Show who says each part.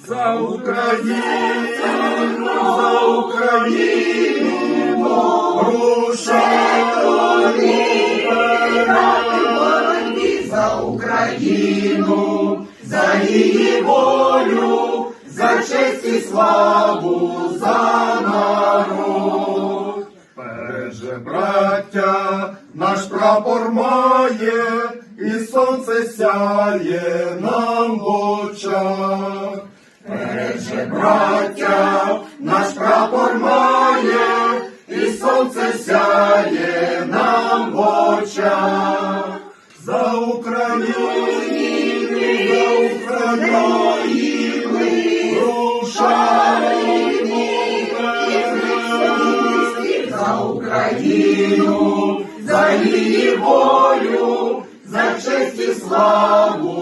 Speaker 1: За Україну, рушаємо вперед. За Україну, за її волю, за честь і славу, за народ. Перше, браття, наш прапор має, і сонце сяє нам в очах. Перше, браття, наш прапор має, і сонце сяє нам в очах. За Україну, рушаємо вперед. За Україну, за її волю, за честь і славу,